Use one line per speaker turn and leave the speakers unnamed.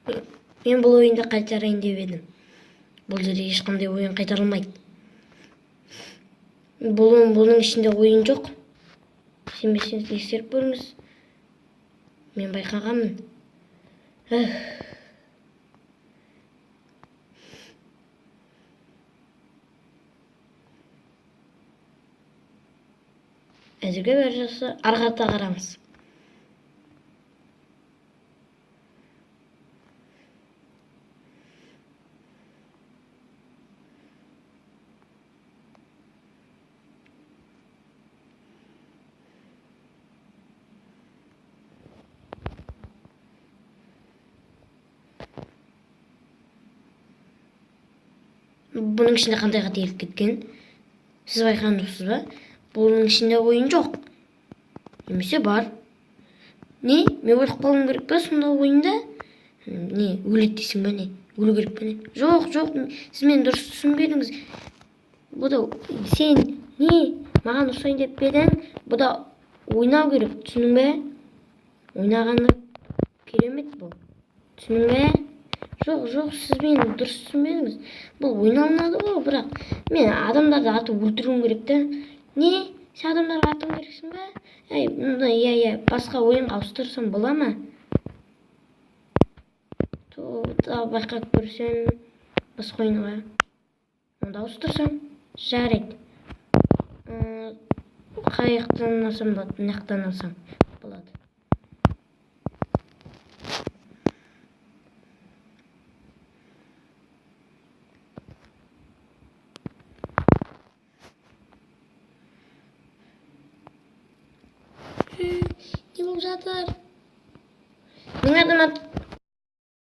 Мен бұл ойынды қайтарайын деп едім. Бұл жерде ешқандай ойын қайтарылмайды. Бұның ішінде ойын жоқ. Сенбесеңіз тексеріп көріңіз. Мен байқағанмын. Әзірге бәрі жақсы. Ары қарата қараңыз. Бұның ішінде қандай қателік кеткен? Сіз байқаған жоқсыз ба? Бұның ішінде ойын жоқ. Немесе бар. Не? Мен өліп қалуым керек па сонда ойында? Не? Өледі дейсің ба не? Өлу керек па не? Жоқ. Сіз мені дұрыс түсінбедіңіз. Бұда сен не? Маған ұрсайын деп бедің? Бұда ойнау керек. Түсінің бе? Ойнағаны керемет бұл. Түсінің бе? Жоқ, сіз мені дұрыс түсінбедіңіз. Бұл ойналынады ғой, бірақ мен адамдарды атып өлтіруім керек та. Не? Сен адамдарға атуың керексің бе? Иә, басқа ойынға ауыстырсам бола ма? Байқап көрсем басқа ойынға. Онда ауыстырсам жарайды. Қаяқтан алсам болады, мынаяқтан алсам болады. Не болып жатыр? Мен адам